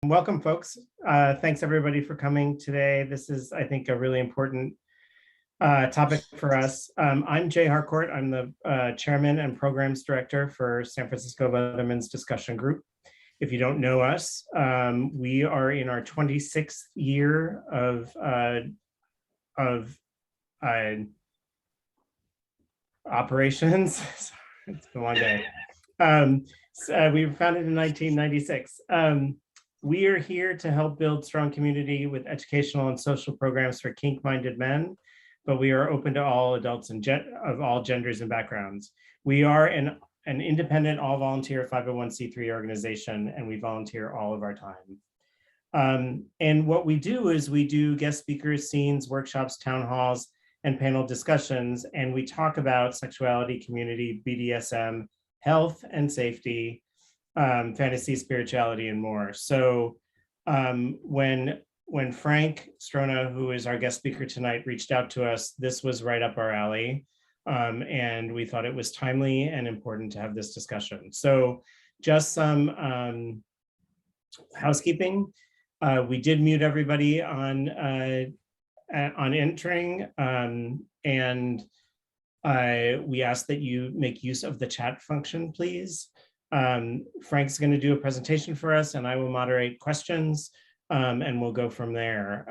Welcome, folks. Thanks, everybody, for coming today. This is, I think, a really important topic for us. I'm Jay Harcourt. I'm the Chairman and Programs Director for San Francisco Letterman's Discussion Group. If you don't know us, we are in our 26th year of operations. It's been a long day. We were founded in 1996. We are here to help build strong community with educational and social programs for kink-minded men, but we are open to all adults and of all genders and backgrounds. We are an independent, all-volunteer 501c3 organization, and we volunteer all of our time. And what we do is we do guest speakers, scenes, workshops, town halls, and panel discussions, and we talk about sexuality, community, BDSM, health and safety, fantasy, spirituality, and more. So when Frank Strona, who is our guest speaker tonight, reached out to us, this was right up our alley. And we thought it was timely and important to have this discussion. So just some housekeeping. We did mute everybody on entering, and we ask that you make use of the chat function, please. Frank's going to do a presentation for us, and I will moderate questions, and we'll go from there.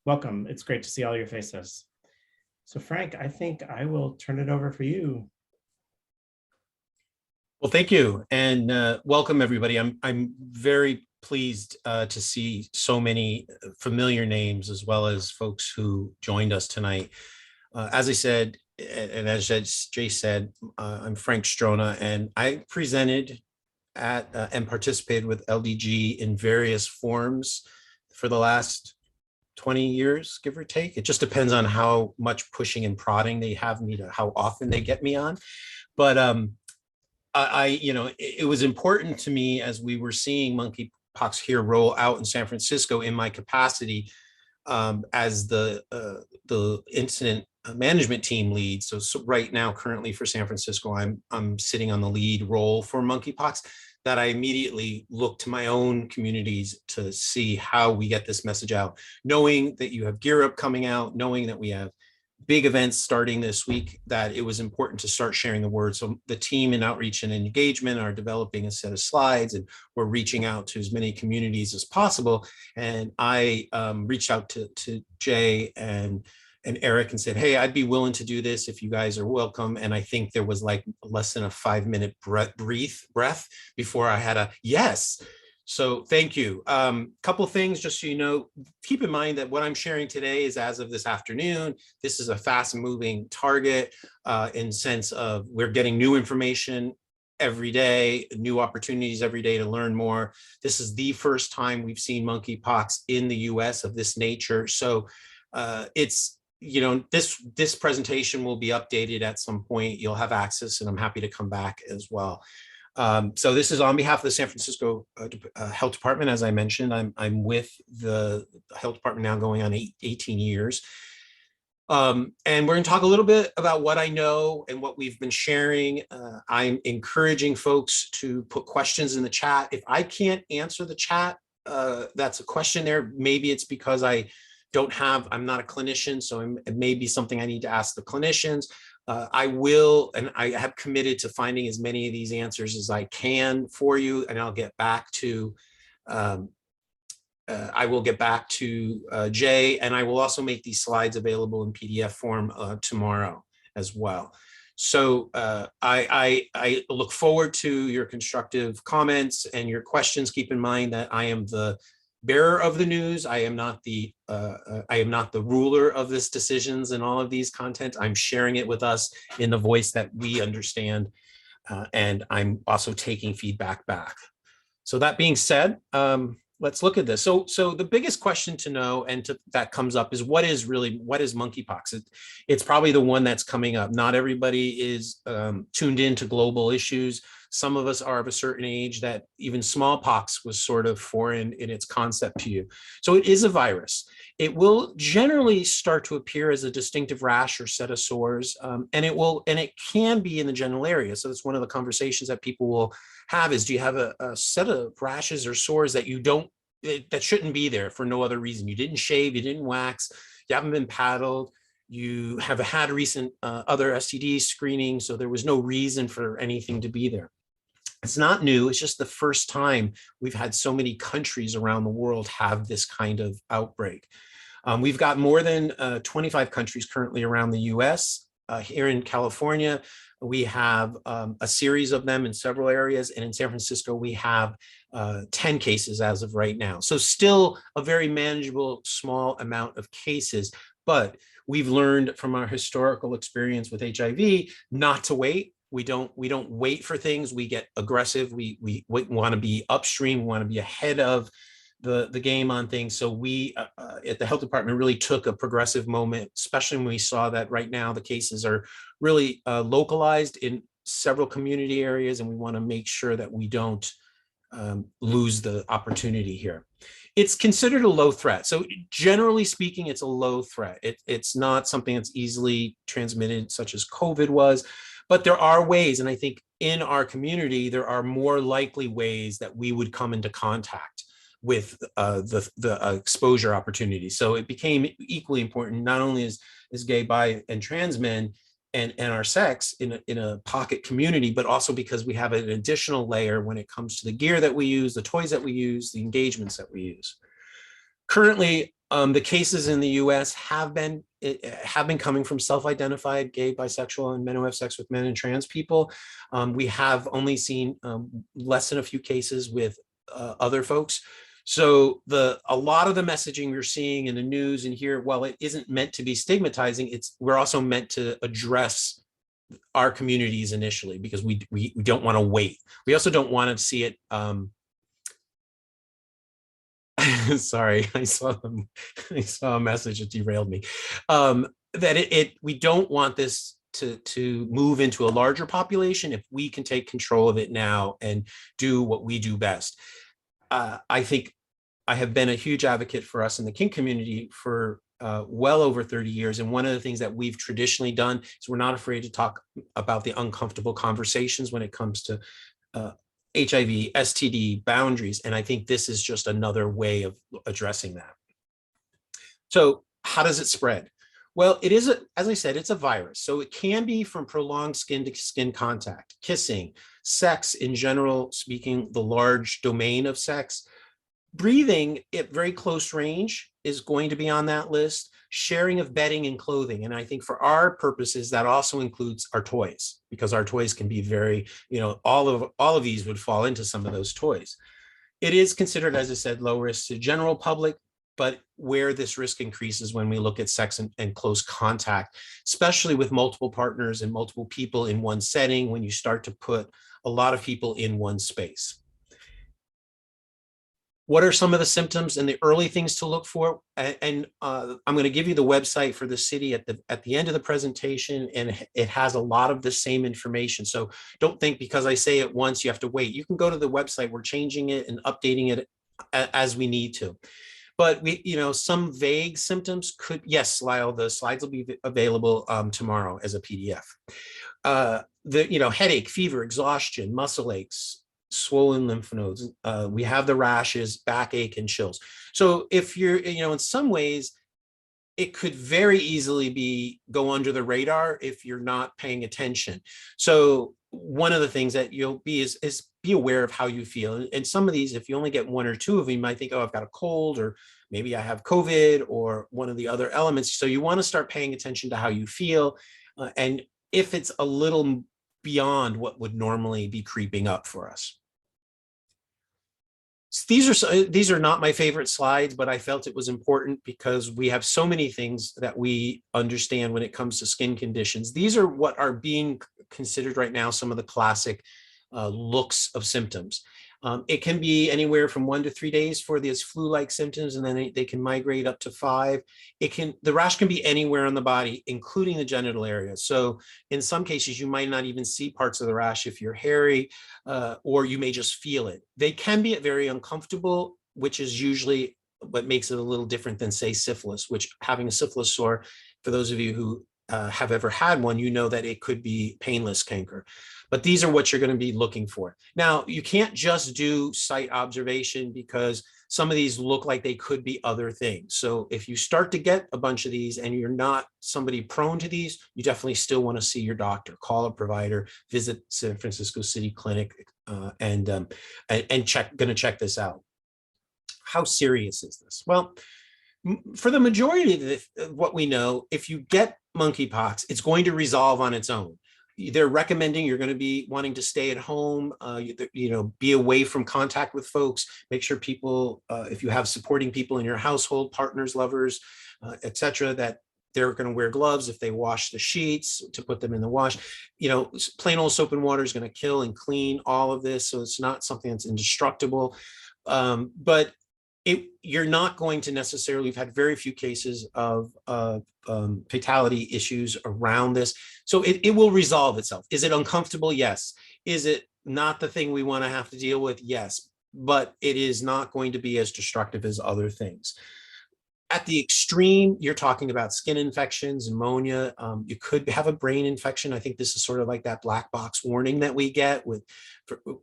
Welcome. It's great to see all your faces. So Frank, I think I will turn it over for you. Well, thank you, and welcome everybody. I'm very pleased to see so many familiar names, as well as folks who joined us tonight. As I said, and as Jay said, I'm Frank Strona, and I presented at and participated with LDG in various forms for the last 20 years, give or take. It just depends on how much pushing and prodding they have me to, how often they get me on. But it was important to me as we were seeing monkeypox here roll out in San Francisco in my capacity as the incident management team lead. So right now, currently for San Francisco, I'm sitting on the lead role for monkeypox, that I immediately look to my own communities to see how we get this message out, knowing that you have Gear Up coming out, knowing that we have big events starting this week, that it was important to start sharing the word. So the team in outreach and engagement are developing a set of slides, and we're reaching out to as many communities as possible. And I reached out to Jay and Eric and said, hey, I'd be willing to do this if you guys are welcome. And I think there was like less than a 5-minute breath before I had a yes. So thank you. Couple things, just so you know, keep in mind that what I'm sharing today is as of this afternoon. This is a fast moving target in sense of we're getting new information every day, new opportunities every day to learn more. This is the first time we've seen monkeypox in the US of this nature. So it's, this presentation will be updated at some point. You'll have access, and I'm happy to come back as well. So this is on behalf of the San Francisco Health Department. As I mentioned, I'm with the Health Department now going on 18 years. And we're going to talk a little bit about what I know and what we've been sharing. I'm encouraging folks to put questions in the chat. If I can't answer the chat, that's a question there. Maybe it's because I'm not a clinician, so it may be something I need to ask the clinicians. I will, and I have committed to finding as many of these answers as I can for you, and I'll get back to, Jay, and I will also make these slides available in PDF form tomorrow as well. So I look forward to your constructive comments and your questions. Keep in mind that I am the bearer of the news. I am not the ruler of this decisions and all of these content. I'm sharing it with us in the voice that we understand, and I'm also taking feedback back. So that being said, let's look at this. So the biggest question to know that comes up is what is monkeypox? It's probably the one that's coming up. Not everybody is tuned into global issues. Some of us are of a certain age that even smallpox was sort of foreign in its concept to you. So it is a virus. It will generally start to appear as a distinctive rash or set of sores, and it can be in the genital area. So that's one of the conversations that people will have is, do you have a set of rashes or sores that that shouldn't be there for no other reason? You didn't shave, you didn't wax, you haven't been paddled, you have had recent other STD screening, so there was no reason for anything to be there. It's not new. It's just the first time we've had so many countries around the world have this kind of outbreak. We've got more than 25 countries currently around the US. Here in California, we have a series of them in several areas. And in San Francisco, we have 10 cases as of right now. So still a very manageable, small amount of cases. But we've learned from our historical experience with HIV not to wait. We don't wait for things. We get aggressive. We want to be upstream. We want to be ahead of the game on things. So we at the health department really took a progressive moment, especially when we saw that right now the cases are really localized in several community areas, and we want to make sure that we don't lose the opportunity here. It's considered a low threat. So generally speaking, it's a low threat. It's not something that's easily transmitted, such as COVID was. But there are ways, and I think in our community, there are more likely ways that we would come into contact with the exposure opportunity. So it became equally important, not only as gay, bi, and trans men and our sex in a pocket community, but also because we have an additional layer when it comes to the gear that we use, the toys that we use, the engagements that we use. Currently, the cases in the US have been coming from self-identified gay, bisexual, and men who have sex with men and trans people. We have only seen less than a few cases with other folks. So a lot of the messaging we're seeing in the news and here, while it isn't meant to be stigmatizing, we're also meant to address our communities initially, because we don't want to wait. We also don't want to see it. Sorry, I saw a message that derailed me. That we don't want this to move into a larger population if we can take control of it now and do what we do best. I think I have been a huge advocate for us in the kink community for well over 30 years. And one of the things that we've traditionally done is we're not afraid to talk about the uncomfortable conversations when it comes to HIV, STD, boundaries. And I think this is just another way of addressing that. So how does it spread? Well, it is, as I said, it's a virus. So it can be from prolonged skin to skin contact, kissing, sex in general, speaking, the large domain of sex. Breathing at very close range is going to be on that list. Sharing of bedding and clothing. And I think for our purposes, that also includes our toys, because our toys can be very, all of these would fall into some of those toys. It is considered, as I said, low risk to general public, but where this risk increases when we look at sex and close contact, especially with multiple partners and multiple people in one setting, when you start to put a lot of people in one space. What are some of the symptoms and the early things to look for? And I'm going to give you the website for the city at the end of the presentation, and it has a lot of the same information. So don't think because I say it once, you have to wait. You can go to the website. We're changing it and updating it as we need to. But some vague symptoms could, yes, Lyle, the slides will be available tomorrow as a PDF. Headache, fever, exhaustion, muscle aches, swollen lymph nodes. We have the rashes, backache, and chills. So if you're, in some ways, it could very easily go under the radar if you're not paying attention. So one of the things that you'll be is be aware of how you feel. And some of these, if you only get one or two of them, you might think, oh, I've got a cold, or maybe I have COVID, or one of the other elements. So you want to start paying attention to how you feel. And if it's a little beyond what would normally be creeping up for us. These are not my favorite slides, but I felt it was important because we have so many things that we understand when it comes to skin conditions. These are what are being considered right now some of the classic looks of symptoms. It can be anywhere from 1 to 3 days for these flu-like symptoms, and then they can migrate up to 5. The rash can be anywhere on the body, including the genital area. So in some cases, you might not even see parts of the rash if you're hairy, or you may just feel it. They can be very uncomfortable, which is usually what makes it a little different than, say, syphilis, which having a syphilis sore, for those of you who have ever had one, you know that it could be painless canker. But these are what you're going to be looking for. Now, you can't just do site observation because some of these look like they could be other things. So if you start to get a bunch of these and you're not somebody prone to these, you definitely still want to see your doctor, call a provider, visit San Francisco City Clinic, and going to check this out. How serious is this? Well, for the majority of what we know, if you get monkeypox, it's going to resolve on its own. They're recommending you're going to be wanting to stay at home, be away from contact with folks, make sure people, if you have supporting people in your household, partners, lovers, etc., that they're going to wear gloves if they wash the sheets, to put them in the wash. Plain old soap and water is going to kill and clean all of this. So it's not something that's indestructible. But you're not going to necessarily, we've had very few cases of fatality issues around this. So it will resolve itself. Is it uncomfortable? Yes. Is it not the thing we want to have to deal with? Yes. But it is not going to be as destructive as other things. At the extreme, you're talking about skin infections, pneumonia. You could have a brain infection. I think this is sort of like that black box warning that we get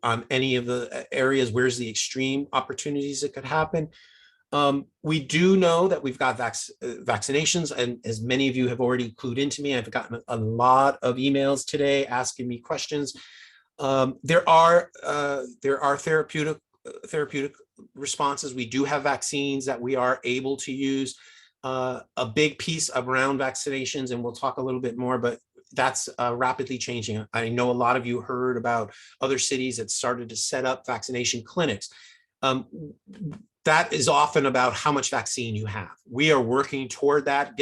on any of the areas. Where's the extreme opportunities that could happen? We do know that we've got vaccinations, and as many of you have already clued into me, I've gotten a lot of emails today asking me questions. There are therapeutic responses. We do have vaccines that we are able to use. A big piece around vaccinations, and we'll talk a little bit more, but that's rapidly changing. I know a lot of you heard about other cities that started to set up vaccination clinics. That is often about how much vaccine you have. We are working toward that.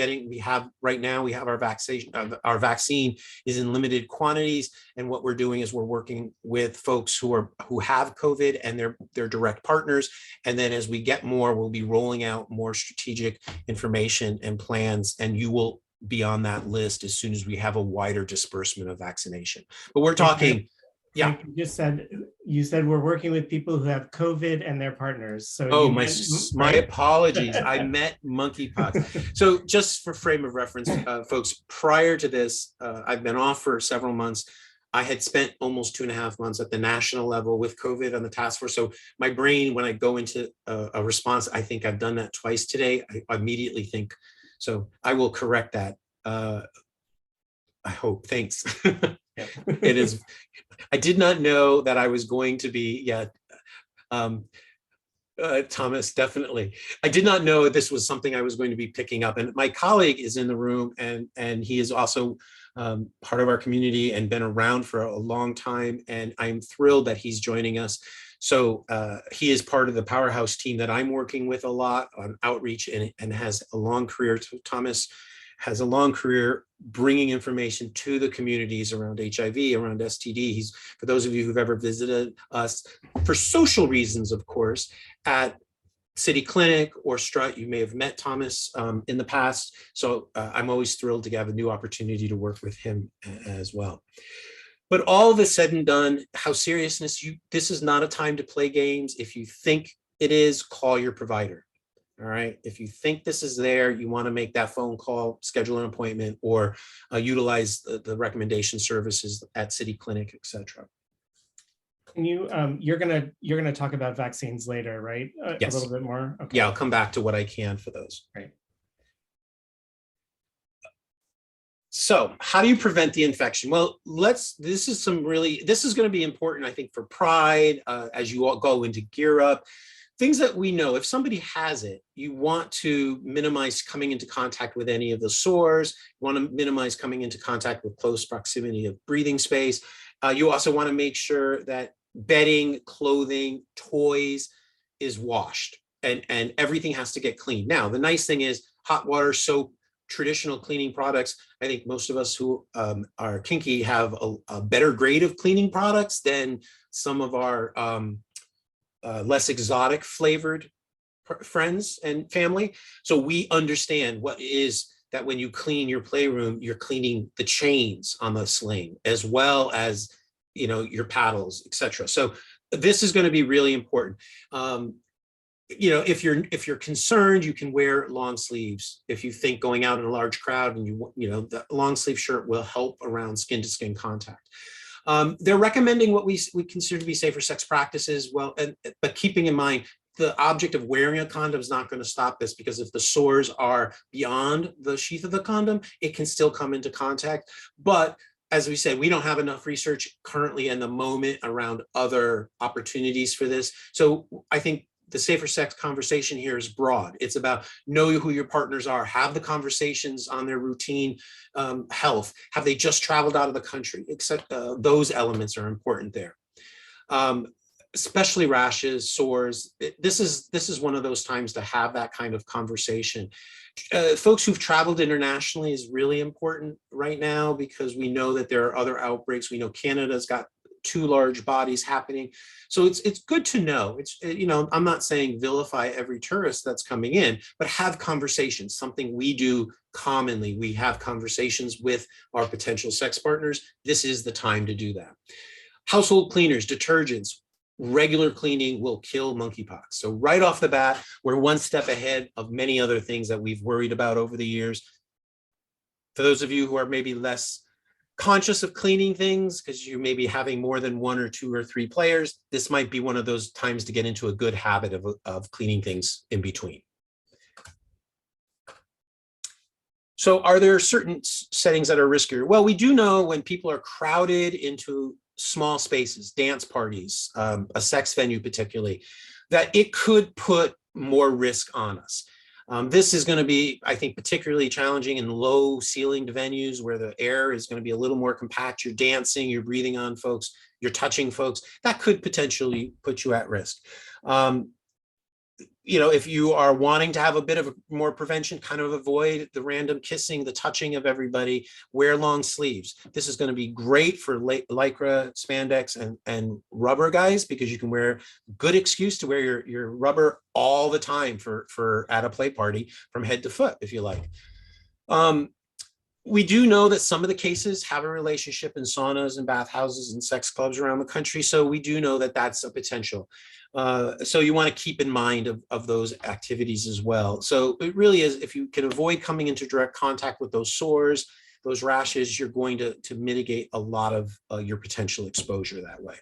Right now we have our vaccine is in limited quantities. And what we're doing is we're working with folks who have COVID and their direct partners. And then as we get more, we'll be rolling out more strategic information and plans, and you will be on that list as soon as we have a wider disbursement of vaccination. But we're talking. Yeah. You said we're working with people who have COVID and their partners. So my apologies. I meant monkeypox. So just for frame of reference, folks, prior to this, I've been off for several months. I had spent almost 2.5 months at the national level with COVID on the task force. So my brain, when I go into a response, I think I've done that twice today. I immediately think, so I will correct that. I hope. Thanks. Yep. It is. I did not know that I was going to be, Thomas, definitely. I did not know this was something I was going to be picking up. And my colleague is in the room, and he is also part of our community and been around for a long time. And I'm thrilled that he's joining us. So he is part of the powerhouse team that I'm working with a lot on outreach, and has a long career. Thomas has a long career bringing information to the communities around HIV, around STD. For those of you who've ever visited us for social reasons, of course, at City Clinic or Strut, you may have met Thomas in the past. So I'm always thrilled to have a new opportunity to work with him as well. But all of this said and done, how seriousness, this is not a time to play games. If you think it is, call your provider. All right. If you think this is there, you want to make that phone call, schedule an appointment, or utilize the recommendation services at City Clinic, etc. And you're gonna talk about vaccines later, right? Yes. A little bit more. Okay. Yeah, I'll come back to what I can for those. Right. So how do you prevent the infection? Well, this is going to be important, I think, for Pride, as you all go into gear up. Things that we know, if somebody has it, you want to minimize coming into contact with any of the sores. You want to minimize coming into contact with close proximity of breathing space. You also want to make sure that bedding, clothing, toys is washed, and everything has to get clean. Now, the nice thing is hot water, soap, traditional cleaning products. I think most of us who are kinky have a better grade of cleaning products than some of our less exotic flavored friends and family. So we understand what is that when you clean your playroom, you're cleaning the chains on the sling as well as, you know, your paddles, etc. So this is going to be really important. You know, if you're concerned, you can wear long sleeves. If you think going out in a large crowd and you know, the long sleeve shirt will help around skin to skin contact. They're recommending what we consider to be safer sex practices. Well, but keeping in mind, the object of wearing a condom is not going to stop this, because if the sores are beyond the sheath of the condom, it can still come into contact. But as we said, we don't have enough research currently in the moment around other opportunities for this. So I think the safer sex conversation here is broad. It's about know who your partners are, have the conversations on their routine health. Have they just traveled out of the country? Except those elements are important there. Especially rashes, sores. This is one of those times to have that kind of conversation. Folks who've traveled internationally is really important right now, because we know that there are other outbreaks. We know Canada's got 2 large bodies happening. So it's good to know. It's, you know, I'm not saying vilify every tourist that's coming in, but have conversations, something we do commonly. We have conversations with our potential sex partners. This is the time to do that. Household cleaners, detergents, regular cleaning will kill monkeypox. So right off the bat, we're one step ahead of many other things that we've worried about over the years. For those of you who are maybe less conscious of cleaning things because you may be having more than 1 or 2 or 3 players, this might be one of those times to get into a good habit of cleaning things in between. So are there certain settings that are riskier? Well, we do know when people are crowded into small spaces, dance parties, a sex venue particularly, that it could put more risk on us. This is going to be, I think, particularly challenging in low ceilinged venues where the air is going to be a little more compact. You're dancing, you're breathing on folks, you're touching folks. That could potentially put you at risk. You know, if you are wanting to have a bit of more prevention, kind of avoid the random kissing, the touching of everybody, wear long sleeves. This is going to be great for lycra, spandex, and rubber guys, because you can wear good excuse to wear your rubber all the time for at a play party from head to foot, if you like. We do know that some of the cases have a relationship in saunas and bathhouses and sex clubs around the country. So we do know that that's a potential. So you want to keep in mind of those activities as well. So it really is, if you can avoid coming into direct contact with those sores, those rashes, you're going to mitigate a lot of your potential exposure that way.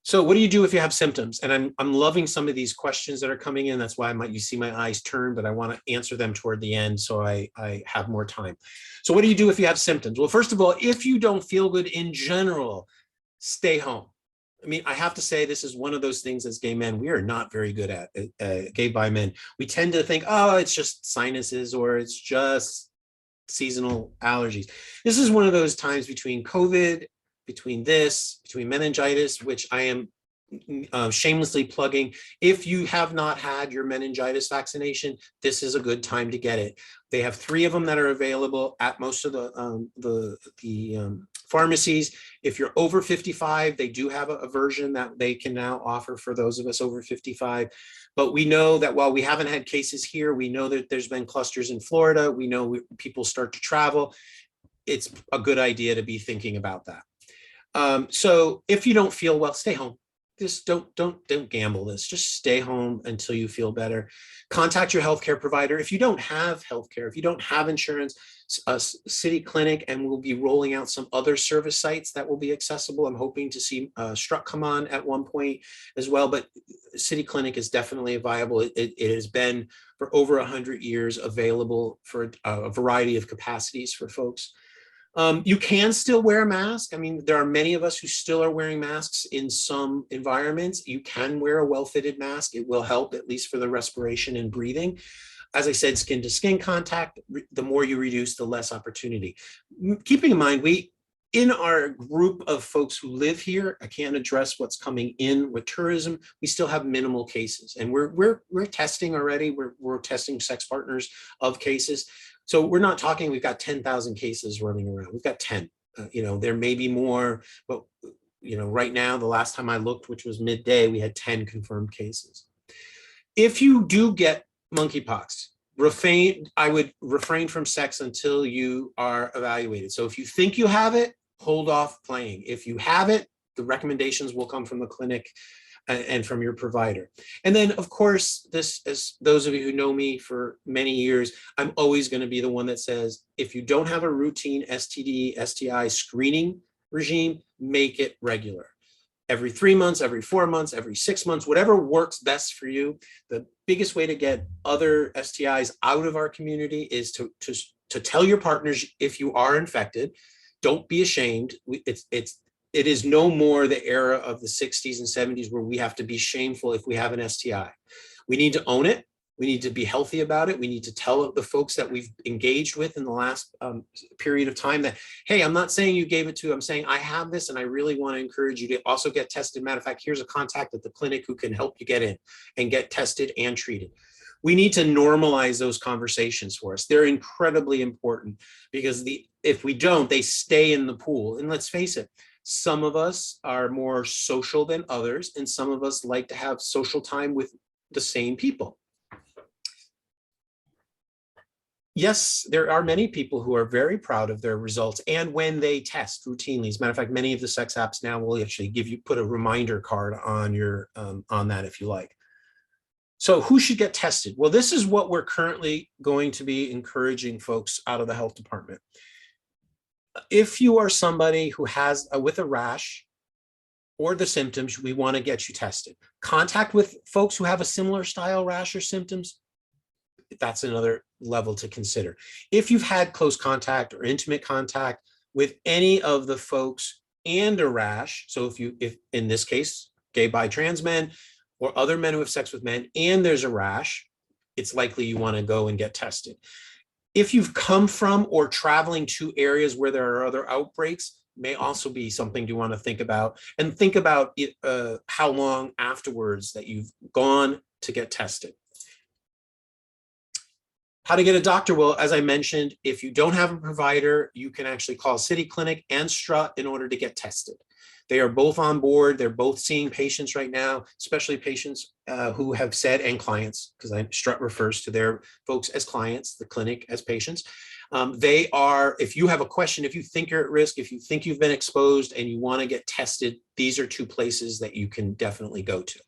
So what do you do if you have symptoms? And I'm loving some of these questions that are coming in. That's why you see my eyes turn, but I want to answer them toward the end so I have more time. So what do you do if you have symptoms? Well, first of all, if you don't feel good in general, stay home. I mean, I have to say, this is one of those things as gay men, we are not very good at, gay bi men. We tend to think, oh, it's just sinuses or it's just seasonal allergies. This is one of those times between COVID, between meningitis, which I am shamelessly plugging. If you have not had your meningitis vaccination, this is a good time to get it. They have 3 of them that are available at most of the pharmacies. If you're over 55, they do have a version that they can now offer for those of us over 55. But we know that while we haven't had cases here, we know that there's been clusters in Florida. We know people start to travel. It's a good idea to be thinking about that. So if you don't feel well, stay home. Just don't gamble this. Just stay home until you feel better. Contact your healthcare provider. If you don't have healthcare, if you don't have insurance, a city clinic, and we'll be rolling out some other service sites that will be accessible. I'm hoping to see Struck come on at one point as well, but city clinic is definitely viable. It has been for over 100 years available for a variety of capacities for folks. You can still wear a mask. I mean, there are many of us who still are wearing masks in some environments. You can wear a well-fitted mask. It will help, at least for the respiration and breathing. As I said, skin to skin contact, the more you reduce, the less opportunity. Keeping in mind, in our group of folks who live here, I can't address what's coming in with tourism. We still have minimal cases, and we're testing already. We're testing sex partners of cases. So we're not talking, we've got 10,000 cases running around. We've got 10. There may be more, but right now, the last time I looked, which was midday, we had 10 confirmed cases. If you do get monkeypox, I would refrain from sex until you are evaluated. So if you think you have it, hold off playing. If you have it, the recommendations will come from the clinic and from your provider. And then, of course, this, as those of you who know me for many years, I'm always going to be the one that says, if you don't have a routine STD, STI screening regime, make it regular. Every 3 months, every 4 months, every 6 months, whatever works best for you. The biggest way to get other STIs out of our community is to tell your partners if you are infected. Don't be ashamed. It is no more the era of the 60s and 70s where we have to be shameful if we have an STI. We need to own it. We need to be healthy about it. We need to tell the folks that we've engaged with in the last period of time that, hey, I'm not saying you gave it to, I'm saying I have this and I really want to encourage you to also get tested. Matter of fact, here's a contact at the clinic who can help you get in and get tested and treated. We need to normalize those conversations for us. They're incredibly important because if we don't, they stay in the pool. And let's face it, some of us are more social than others, and some of us like to have social time with the same people. Yes, there are many people who are very proud of their results and when they test routinely. As a matter of fact, many of the sex apps now will actually put a reminder card on your on that if you like. So who should get tested? Well, this is what we're currently going to be encouraging folks out of the health department. If you are somebody who has with a rash or the symptoms, we want to get you tested. Contact with folks who have a similar style rash or symptoms, that's another level to consider. If you've had close contact or intimate contact with any of the folks and a rash, so if in this case, gay, bi, trans men or other men who have sex with men and there's a rash, it's likely you want to go and get tested. If you've come from or traveling to areas where there are other outbreaks, may also be something you want to think about, and think about how long afterwards that you've gone to get tested. How to get a doctor? Well, as I mentioned, if you don't have a provider, you can actually call City Clinic and Strut in order to get tested. They are both on board. They're both seeing patients right now, especially patients who have said, and clients, because Strut refers to their folks as clients, the clinic as patients. They are, if you have a question, if you think you're at risk, if you think you've been exposed and you want to get tested, these are two places that you can definitely go to.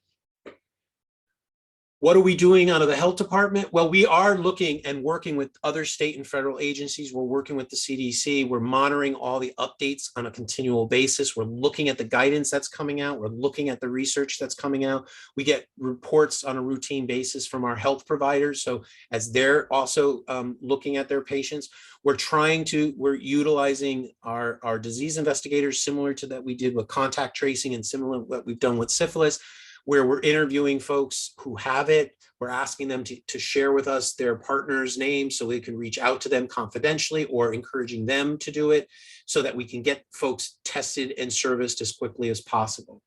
What are we doing out of the health department? Well, we are looking and working with other state and federal agencies. We're working with the CDC. We're monitoring all the updates on a continual basis. We're looking at the guidance that's coming out. We're looking at the research that's coming out. We get reports on a routine basis from our health providers. So as they're also looking at their patients, we're utilizing our disease investigators, similar to that we did with contact tracing and similar to what we've done with syphilis, where we're interviewing folks who have it. We're asking them to share with us their partner's name so we can reach out to them confidentially, or encouraging them to do it so that we can get folks tested and serviced as quickly as possible.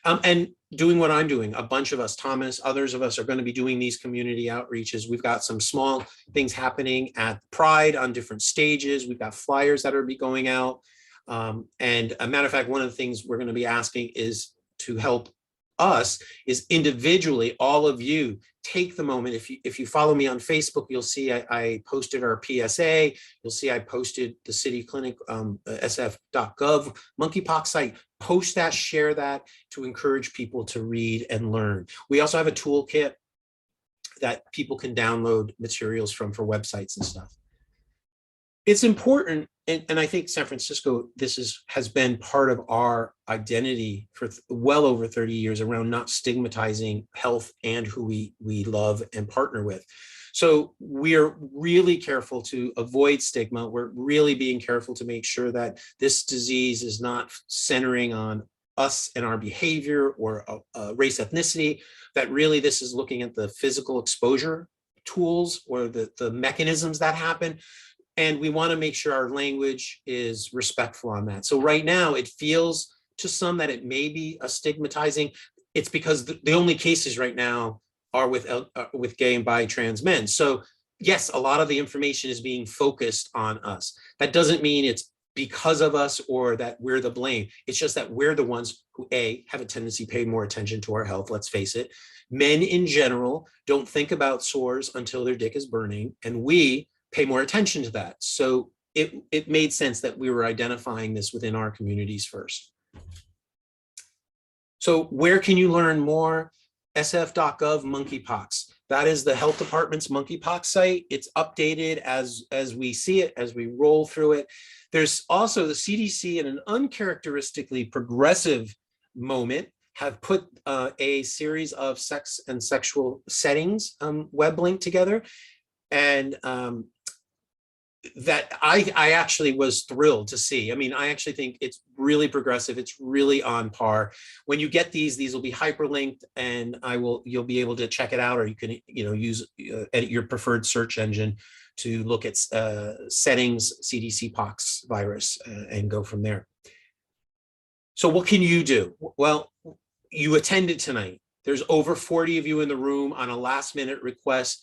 And doing what I'm doing, a bunch of us, Thomas, others of us are going to be doing these community outreaches. We've got some small things happening at Pride on different stages. We've got flyers that are going out. And a matter of fact, one of the things we're going to be asking is to help us is individually, all of you take the moment. If you follow me on Facebook, you'll see I posted our PSA. You'll see I posted the city clinic sf.gov monkeypox site. Post that, share that to encourage people to read and learn. We also have a toolkit that people can download materials from for websites and stuff. It's important, and I think San Francisco, has been part of our identity for well over 30 years around not stigmatizing health and who we love and partner with. So we're really careful to avoid stigma. We're really being careful to make sure that this disease is not centering on us and our behavior or race, ethnicity, that really this is looking at the physical exposure tools or the mechanisms that happen. And we want to make sure our language is respectful on that. So right now, it feels to some that it may be a stigmatizing. It's because the only cases right now are with gay and bi trans men. So yes, a lot of the information is being focused on us. That doesn't mean it's because of us or that we're the blame. It's just that we're the ones who, A, have a tendency to pay more attention to our health, let's face it. Men in general don't think about sores until their dick is burning, and we pay more attention to that. So it made sense that we were identifying this within our communities first. So where can you learn more? sf.gov monkeypox. That is the health department's monkeypox site. It's updated as we see it, as we roll through it. There's also the CDC, in an uncharacteristically progressive moment, have put a series of sex and sexual settings web link together. And that I actually was thrilled to see. I mean, I actually think it's really progressive. It's really on par. When you get these will be hyperlinked, and you'll be able to check it out, or you can, use your preferred search engine to look at settings CDC pox virus and go from there. So what can you do? Well, you attended tonight. There's over 40 of you in the room on a last minute request.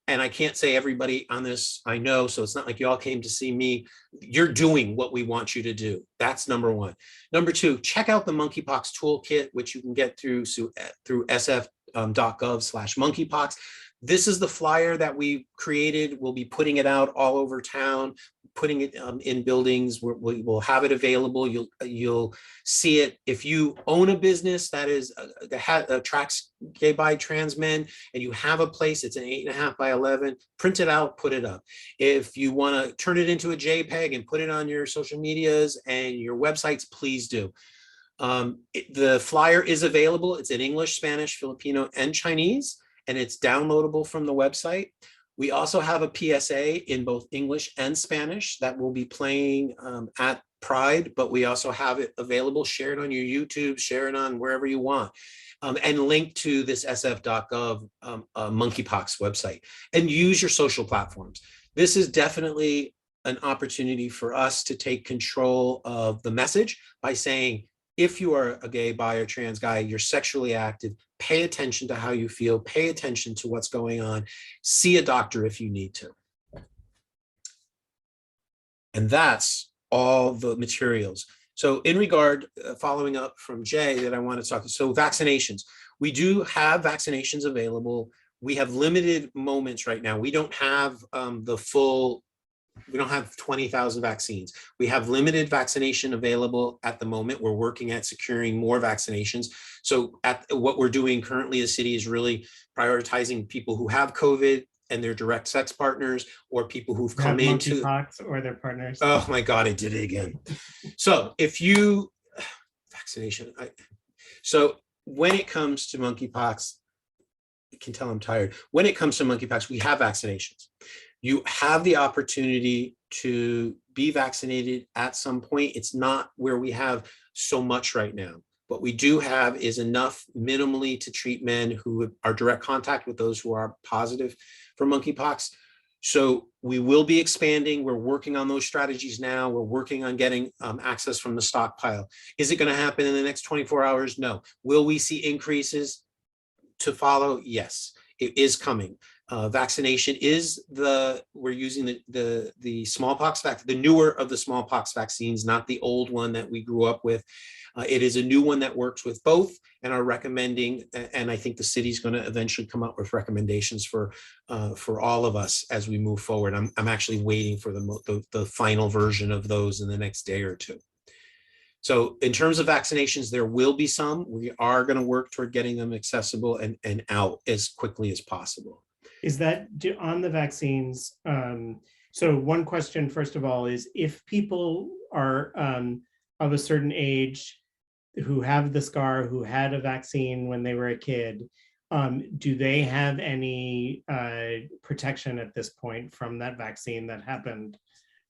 And I can't say everybody on this I know, so it's not like you all came to see me. You're doing what we want you to do. That's number one. Number two, check out the monkeypox toolkit, which you can get through sf.gov/monkeypox. This is the flyer that we created. We'll be putting it out all over town, putting it in buildings. We will have it available. You'll see it. If you own a business that attracts gay, bi, trans men, and you have a place, it's an 8.5 by 11, print it out, put it up. If you want to turn it into a JPEG and put it on your social medias and your websites, please do. The flyer is available. It's in English, Spanish, Filipino, and Chinese, and it's downloadable from the website. We also have a PSA in both English and Spanish that will be playing at Pride, but we also have it available. Share it on your YouTube, share it on wherever you want, and link to this sf.gov monkeypox website, and use your social platforms. This is definitely an opportunity for us to take control of the message by saying, if you are a gay, bi, or trans guy, you're sexually active, pay attention to how you feel, pay attention to what's going on, see a doctor if you need to. And that's all the materials. So in regard, following up from Jay that I want to talk, so vaccinations. We do have vaccinations available. We have limited moments right now. We don't have we don't have 20,000 vaccines. We have limited vaccination available at the moment. We're working at securing more vaccinations. So what we're doing currently as a city is really prioritizing people who have COVID and their direct sex partners, or people who've come into monkeypox or their partners. Oh my God, I did it again. So if you, vaccination. So when it comes to monkeypox, you can tell I'm tired. When it comes to monkeypox, we have vaccinations. You have the opportunity to be vaccinated at some point. It's not where we have so much right now. What we do have is enough minimally to treat men who are direct contact with those who are positive for monkeypox. So we will be expanding. We're working on those strategies now. We're working on getting access from the stockpile. Is it going to happen in the next 24 hours? No. Will we see increases to follow? Yes, it is coming. Vaccination is we're using the smallpox vaccine, the newer of the smallpox vaccines, not the old one that we grew up with. It is a new one that works with both, and are recommending, and I think the city's going to eventually come up with recommendations for all of us as we move forward. I'm actually waiting for the final version of those in the next day or two. So in terms of vaccinations, there will be some. We are going to work toward getting them accessible and out as quickly as possible. Is that on the vaccines? So one question, first of all, is if people are of a certain age who have the scar, who had a vaccine when they were a kid, do they have any protection at this point from that vaccine that happened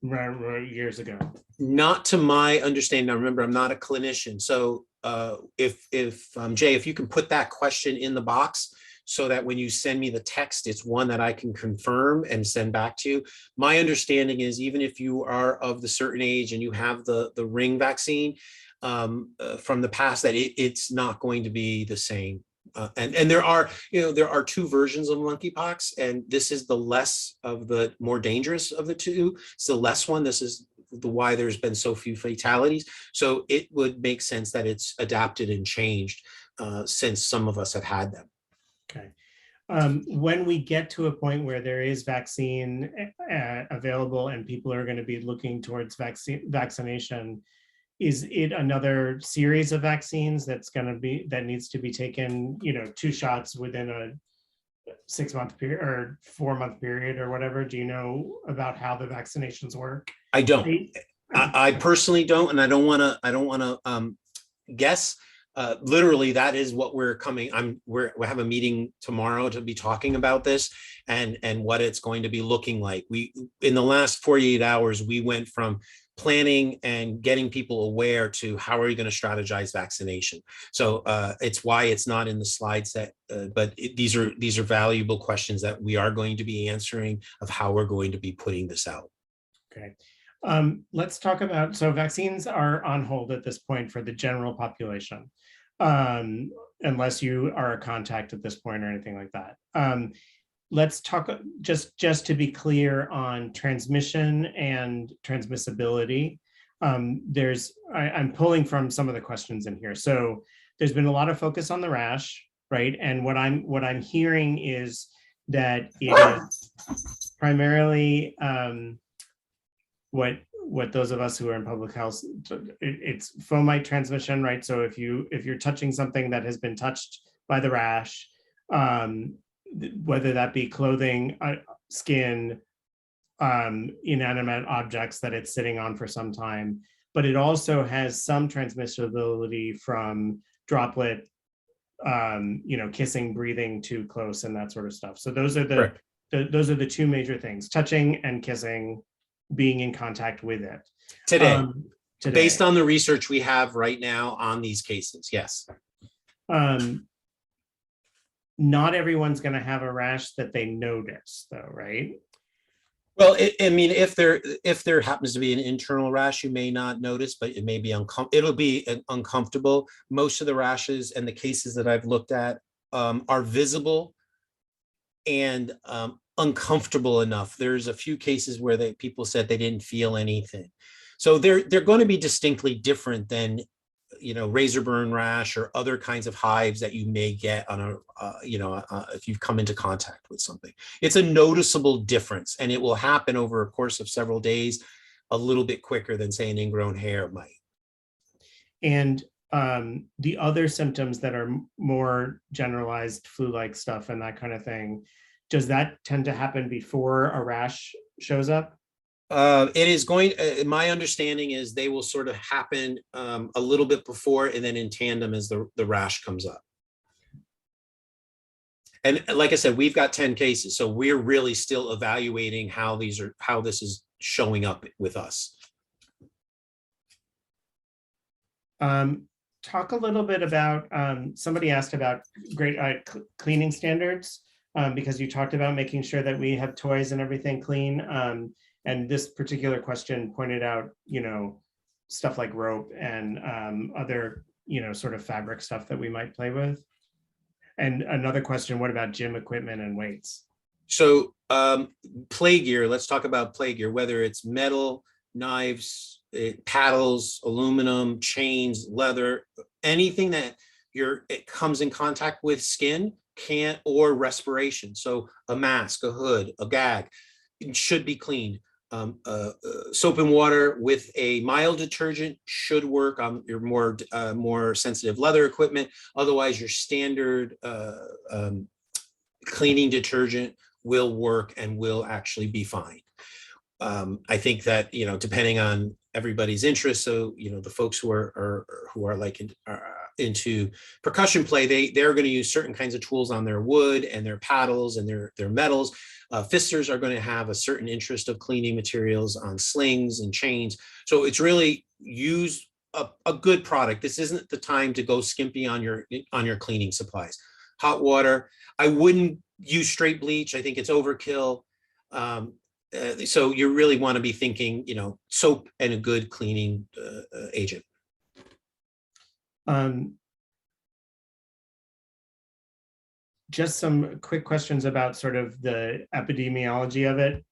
years ago? Not to my understanding. Now, remember, I'm not a clinician. So if Jay, if you can put that question in the box, so that when you send me the text, it's one that I can confirm and send back to you. My understanding is, even if you are of the certain age and you have the ring vaccine from the past, that it's not going to be the same. And there are two versions of monkeypox, and this is the more dangerous of the two. It's the less one. This is why there's been so few fatalities. So it would make sense that it's adapted and changed since some of us have had them. Okay. When we get to a point where there is vaccine available and people are going to be looking towards vaccination, is it another series of vaccines that needs to be taken, 2 shots within a 6-month period or 4-month period or whatever? Do you know about how the vaccinations work? I don't. I personally don't, and I don't want to guess. Literally, that is what we're coming. We have a meeting tomorrow to be talking about this and what it's going to be looking like. In the last 48 hours, we went from planning and getting people aware to how are you going to strategize vaccination. So it's why it's not in the slide set, but these are valuable questions that we are going to be answering of how we're going to be putting this out. Okay. Let's talk about, so vaccines are on hold at this point for the general population, unless you are a contact at this point or anything like that. Let's talk, just to be clear on transmission and transmissibility. I'm pulling from some of the questions in here. So there's been a lot of focus on the rash, right? And what I'm hearing is that it is primarily what those of us who are in public health, it's fomite transmission, right? So if you're touching something that has been touched by the rash, whether that be clothing, skin, inanimate objects that it's sitting on for some time, but it also has some transmissibility from droplet, kissing, breathing too close, and that sort of stuff. So those are the 2 major things: touching and kissing, being in contact with it. Today. Based on the research we have right now on these cases, yes. Not everyone's going to have a rash that they notice, though, right? Well, if there happens to be an internal rash, you may not notice, but it may be it'll be uncomfortable. Most of the rashes and the cases that I've looked at are visible and uncomfortable enough. There's a few cases where people said they didn't feel anything. So they're going to be distinctly different than, razor burn rash or other kinds of hives that you may get on if you've come into contact with something. It's a noticeable difference, and it will happen over a course of several days, a little bit quicker than, say, an ingrown hair might. And the other symptoms that are more generalized flu-like stuff and that kind of thing, does that tend to happen before a rash shows up? It is going, my understanding is they will sort of happen a little bit before and then in tandem as the rash comes up. And like I said, we've got 10 cases, so we're really still evaluating how this is showing up with us. Talk a little bit about, somebody asked about great cleaning standards, because you talked about making sure that we have toys and everything clean. And this particular question pointed out, stuff like rope and other, sort of fabric stuff that we might play with. And another question, what about gym equipment and weights? So play gear, let's talk about play gear, whether it's metal, knives, paddles, aluminum, chains, leather, anything that it comes in contact with skin, or respiration. So a mask, a hood, a gag, it should be cleaned. Soap and water with a mild detergent should work on your more sensitive leather equipment. Otherwise, your standard cleaning detergent will work and will actually be fine. I think that, depending on everybody's interest, so the folks who are like into percussion play, they're going to use certain kinds of tools on their wood and their paddles and their metals. Fisters are going to have a certain interest of cleaning materials on slings and chains. So it's really use a good product. This isn't the time to go skimpy on your cleaning supplies. Hot water, I wouldn't use straight bleach. I think it's overkill. So you really want to be thinking, soap and a good cleaning agent. Just some quick questions about sort of the epidemiology of it.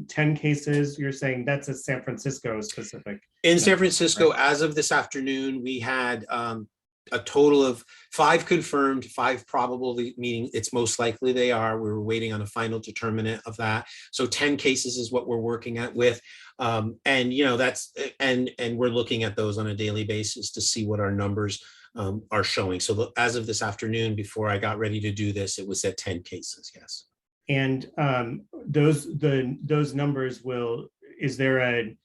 10 cases, you're saying that's a San Francisco specific. In San Francisco, as of this afternoon, we had a total of 5 confirmed, 5 probable, meaning it's most likely they are. We were waiting on a final determinant of that. So 10 cases is what we're working at with. And that's and we're looking at those on a daily basis to see what our numbers are showing. So as of this afternoon, before I got ready to do this, it was at 10 cases. Yes. And those numbers will, is there a,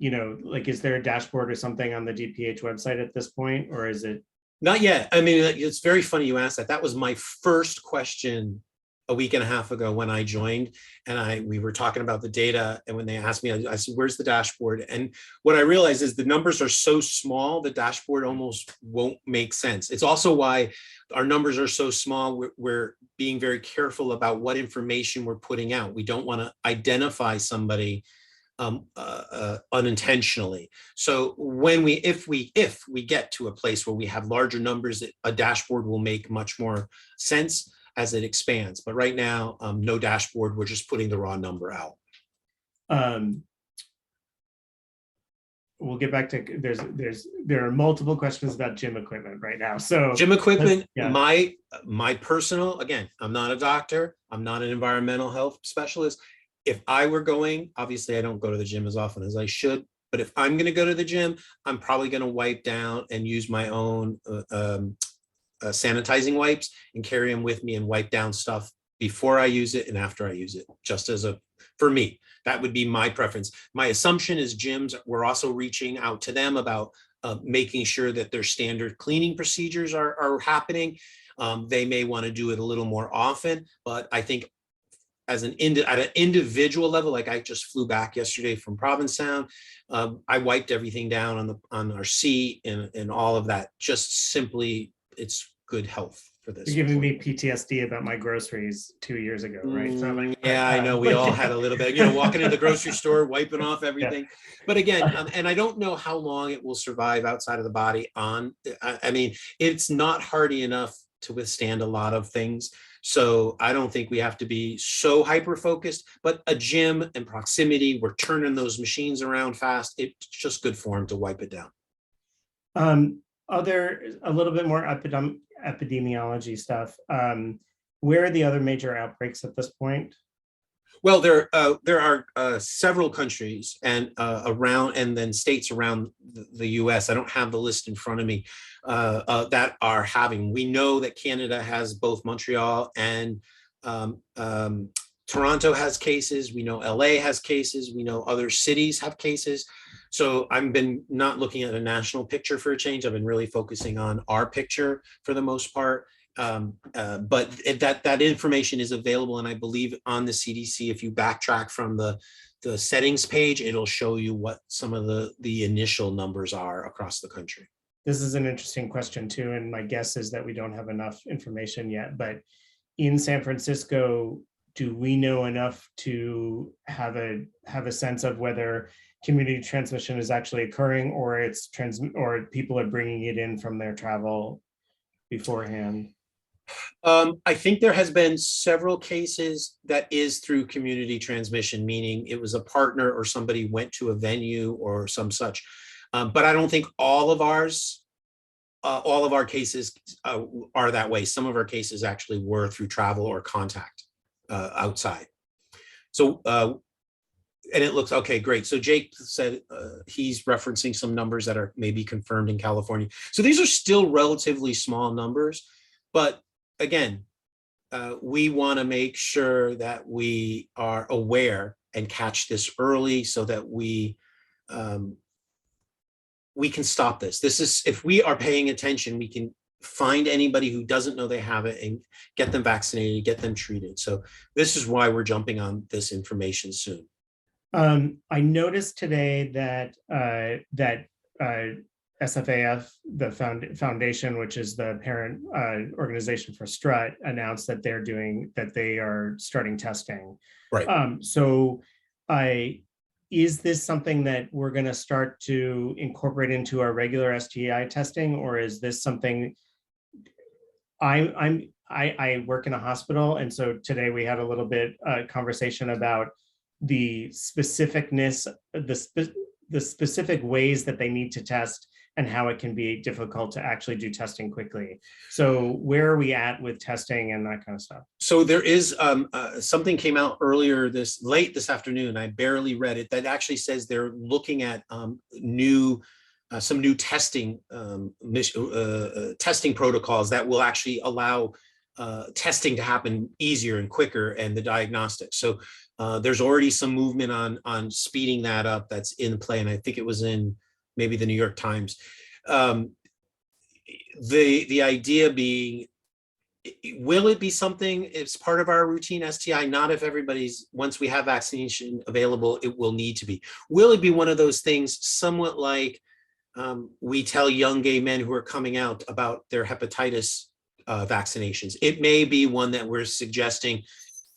is there a dashboard or something on the DPH website at this point, or is it? Not yet. I mean, it's very funny you asked that. That was my first question a week and a half ago when I joined, and we were talking about the data. And when they asked me, I said, "Where's the dashboard?" And what I realized is the numbers are so small, the dashboard almost won't make sense. It's also why our numbers are so small. We're being very careful about what information we're putting out. We don't want to identify somebody unintentionally. So if we get to a place where we have larger numbers, a dashboard will make much more sense as it expands. But right now, no dashboard. We're just putting the raw number out. We'll get back to there are multiple questions about gym equipment right now. So gym equipment, yeah. my personal, again, I'm not a doctor, I'm not an environmental health specialist. If I were going, obviously I don't go to the gym as often as I should, but if I'm going to go to the gym, I'm probably going to wipe down and use my own sanitizing wipes and carry them with me and wipe down stuff before I use it and after I use it, just as for me, that would be my preference. My assumption is gyms, we're also reaching out to them about making sure that their standard cleaning procedures are happening. They may want to do it a little more often, but I think at an individual level, like I just flew back yesterday from Provincetown, I wiped everything down on our seat and all of that. Just simply, it's good health for this. You're giving me PTSD about my groceries 2 years ago, right? So like, yeah, I know we all had a little bit, walking in the grocery store, wiping off everything. Yeah. But again, and I don't know how long it will survive outside of the body I mean, it's not hardy enough to withstand a lot of things. So I don't think we have to be so hyper-focused, but a gym and proximity, we're turning those machines around fast. It's just good form to wipe it down. Other, a little bit more epidemiology stuff. Where are the other major outbreaks at this point? Well, there are several countries and around, and then states around the U.S. I don't have the list in front of me that are having. We know that Canada has both Montreal and Toronto has cases. We know LA has cases. We know other cities have cases. So I've been not looking at a national picture for a change. I've been really focusing on our picture for the most part. But that information is available, and I believe on the CDC, if you backtrack from the settings page, it'll show you what some of the initial numbers are across the country. This is an interesting question too, and my guess is that we don't have enough information yet. But in San Francisco, do we know enough to have a sense of whether community transmission is actually occurring, or or people are bringing it in from their travel beforehand? I think there has been several cases that is through community transmission, meaning it was a partner or somebody went to a venue or some such. But I don't think all of our cases are that way. Some of our cases actually were through travel or contact outside. So, and it looks okay, great. So Jake said he's referencing some numbers that are maybe confirmed in California. So these are still relatively small numbers, but again, we want to make sure that we are aware and catch this early so that we can stop this. This is, if we are paying attention, we can find anybody who doesn't know they have it and get them vaccinated, get them treated. So this is why we're jumping on this information soon. I noticed today that SFAF, the foundation, which is the parent organization for Strut, announced that they are starting testing. Right. So is this something that we're going to start to incorporate into our regular STI testing, or is this something I work in a hospital, and so today we had a little bit conversation about the specificness, the specific ways that they need to test and how it can be difficult to actually do testing quickly. So where are we at with testing and that kind of stuff? So there is something came out earlier late this afternoon. I barely read it, that actually says they're looking at some new testing testing protocols that will actually allow testing to happen easier and quicker, and the diagnostics. So there's already some movement on speeding that up that's in play, and I think it was in maybe the New York Times. The idea being, will it be something, it's part of our routine STI? Not if everybody's, once we have vaccination available, it will need to be. Will it be one of those things somewhat like we tell young gay men who are coming out about their hepatitis vaccinations? It may be one that we're suggesting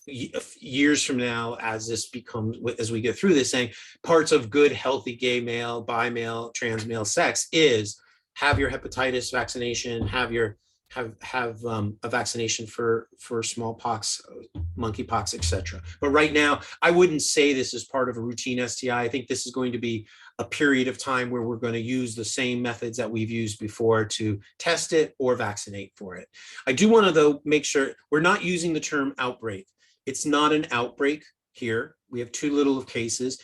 years from now, as this becomes, as we get through this, saying parts of good, healthy gay male, bi male, trans male sex is have your hepatitis vaccination, have a vaccination for smallpox, monkeypox, etc. But right now, I wouldn't say this is part of a routine STI. I think this is going to be a period of time where we're going to use the same methods that we've used before to test it or vaccinate for it. I do want to, though, make sure we're not using the term outbreak. It's not an outbreak here. We have too little of cases.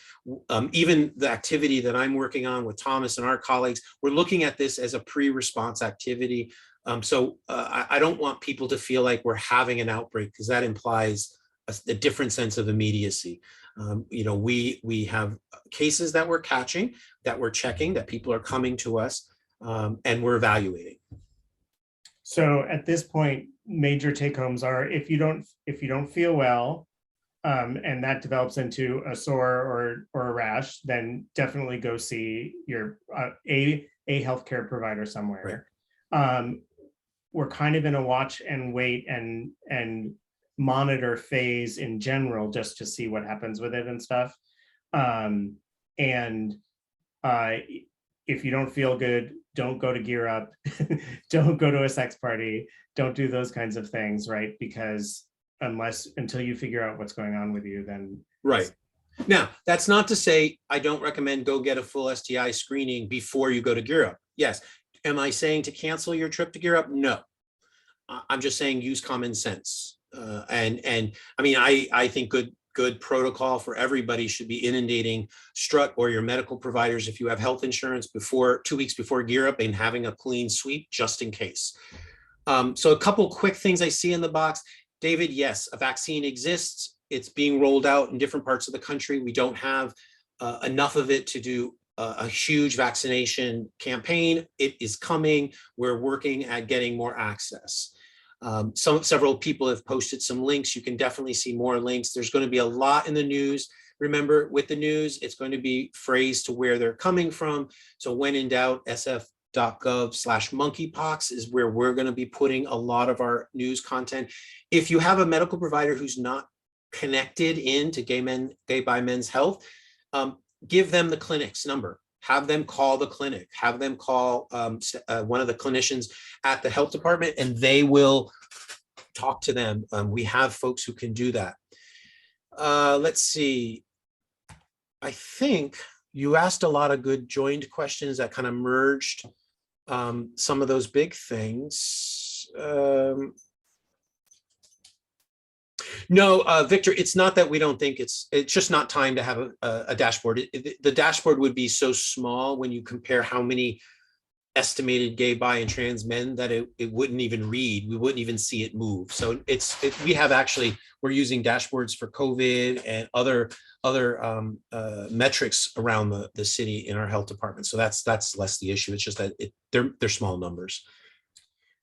Even the activity that I'm working on with Thomas and our colleagues, we're looking at this as a pre-response activity. I don't want people to feel like we're having an outbreak, because that implies a different sense of immediacy. We have cases that we're catching, that we're checking, that people are coming to us, and we're evaluating. So at this point, major take homes are, if you don't feel well, and that develops into a sore or a rash, then definitely go see your a healthcare provider somewhere. Right. We're kind of in a watch and wait and monitor phase in general, just to see what happens with it and stuff. If you don't feel good, don't go to Gear Up, don't go to a sex party, don't do those kinds of things, right? Because until you figure out what's going on with you, then right. Now, that's not to say I don't recommend go get a full STI screening before you go to Gear Up. Yes. Am I saying to cancel your trip to Gear Up? No. I'm just saying use common sense. And I mean, I think good protocol for everybody should be inundating Strut or your medical providers, if you have health insurance, 2 weeks before Gear Up, and having a clean sweep just in case. So a couple quick things I see in the box. David, yes, a vaccine exists. It's being rolled out in different parts of the country. We don't have enough of it to do a huge vaccination campaign. It is coming. We're working at getting more access. Several people have posted some links. You can definitely see more links. There's going to be a lot in the news. Remember, with the news, it's going to be phrased to where they're coming from. So when in doubt, sf.gov/monkeypox is where we're going to be putting a lot of our news content. If you have a medical provider who's not connected into gay bi men's health, give them the clinic's number. Have them call the clinic. Have them call one of the clinicians at the health department, and they will talk to them. We have folks who can do that. Let's see. I think you asked a lot of good joined questions that kind of merged some of those big things. No, Victor, it's not that we don't think it's just not time to have a dashboard. The dashboard would be so small when you compare how many estimated gay, bi, and trans men that it wouldn't even read. We wouldn't even see it move. So we're using dashboards for COVID and other metrics around the city in our health department. So that's less the issue. It's just that they're small numbers.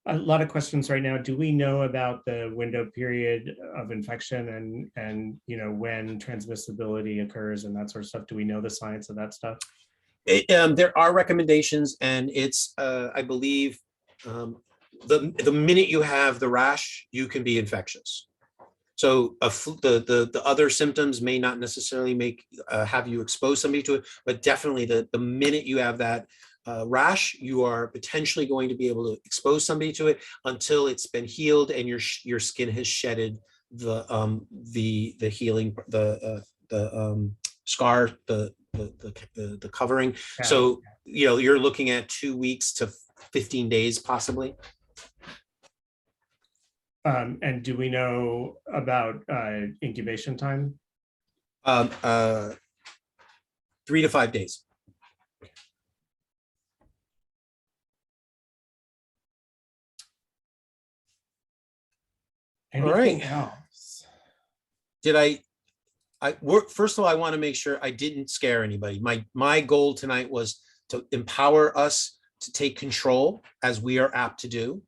A lot of questions right now. Do we know about the window period of infection and when transmissibility occurs and that sort of stuff? Do we know the science of that stuff? There are recommendations, and it's I believe the minute you have the rash, you can be infectious. So the other symptoms may not necessarily have you expose somebody to it, but definitely the minute you have that, rash, you are potentially going to be able to expose somebody to it until it's been healed and your skin has shedded the healing, the scar, the covering. Yeah. So, you know, you're looking at 2 weeks to 15 days possibly. And do we know about incubation time? 3 to 5 days. Anything else? Did I work? First of all, I want to make sure I didn't scare anybody. My goal tonight was to empower us to take control, as we are apt to do,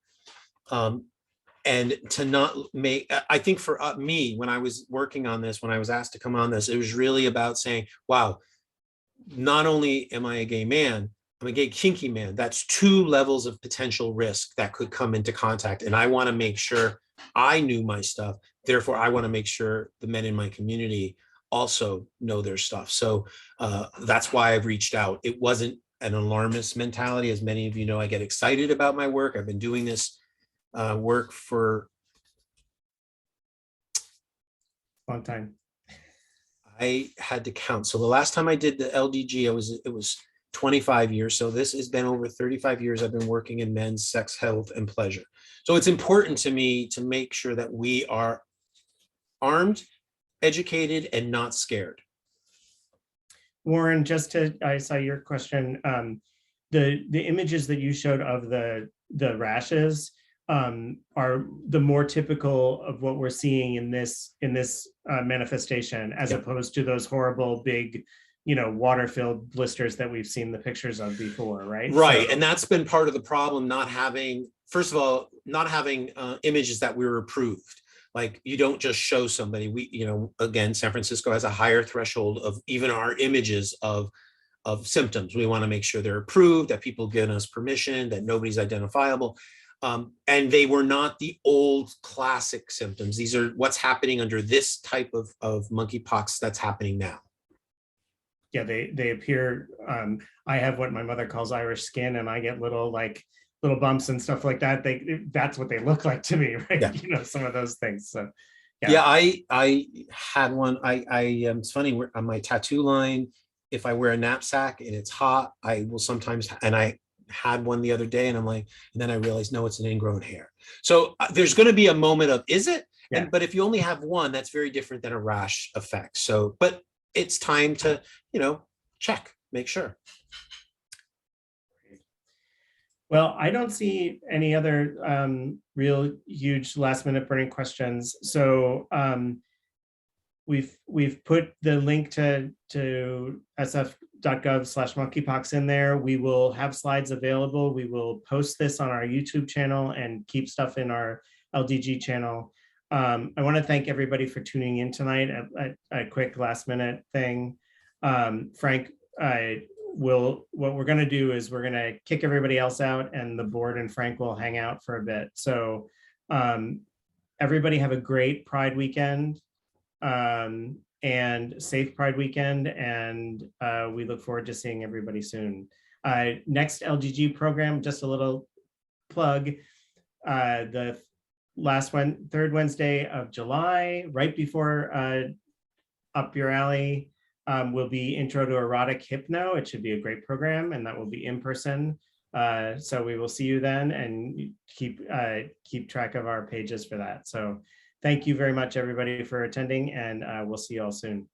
and to not make. I think for me, when I was working on this, when I was asked to come on this, it was really about saying, wow, not only am I a gay man, I'm a gay kinky man. That's 2 levels of potential risk that could come into contact. And I want to make sure I knew my stuff. Therefore, I want to make sure the men in my community also know their stuff. So that's why I've reached out. It wasn't an alarmist mentality. As many of you know, I get excited about my work. I've been doing this work for a long time. I had to count. So the last time I did the LDG, it was 25 years. So this has been over 35 years I've been working in men's sex, health, and pleasure. So it's important to me to make sure that we are armed, educated, and not scared. Warren, I saw your question. The images that you showed of the rashes are the more typical of what we're seeing in this manifestation, as opposed to those horrible big, water-filled blisters that we've seen the pictures of before, right? Right, so, and that's been part of the problem, not having, first of all, not having images that were approved. Like, you don't just show somebody. Again, San Francisco has a higher threshold of even our images of symptoms. We want to make sure they're approved, that people give us permission, that nobody's identifiable. And they were not the old classic symptoms. These are what's happening under this type of monkeypox that's happening now. Yeah, they appear, I have what my mother calls Irish skin, and I get little bumps and stuff like that. That's what they look like to me, right? Yeah. Some of those things. So yeah, I had one. It's funny, on my tattoo line, if I wear a knapsack and it's hot, I will sometimes, and I had one the other day, and I'm like, and then I realized, no, it's an ingrown hair. So there's going to be a moment of, is it? Yeah. But if you only have one, that's very different than a rash effect. So, but it's time to, check, make sure. Well, I don't see any other real huge last minute burning questions. So we've put the link to sf.gov/monkeypox in there. We will have slides available. We will post this on our YouTube channel and keep stuff in our LDG channel. I want to thank everybody for tuning in tonight. A quick last minute thing. Frank, what we're going to do is we're going to kick everybody else out, and the board and Frank will hang out for a bit. So everybody have a great Pride weekend and safe Pride weekend. And we look forward to seeing everybody soon. Next LGG program, just a little plug, the third Wednesday of July, right before Up Your Alley, will be Intro to Erotic Hypno. It should be a great program, and that will be in person. So we will see you then, and keep track of our pages for that. So thank you very much, everybody, for attending, and we'll see you all soon.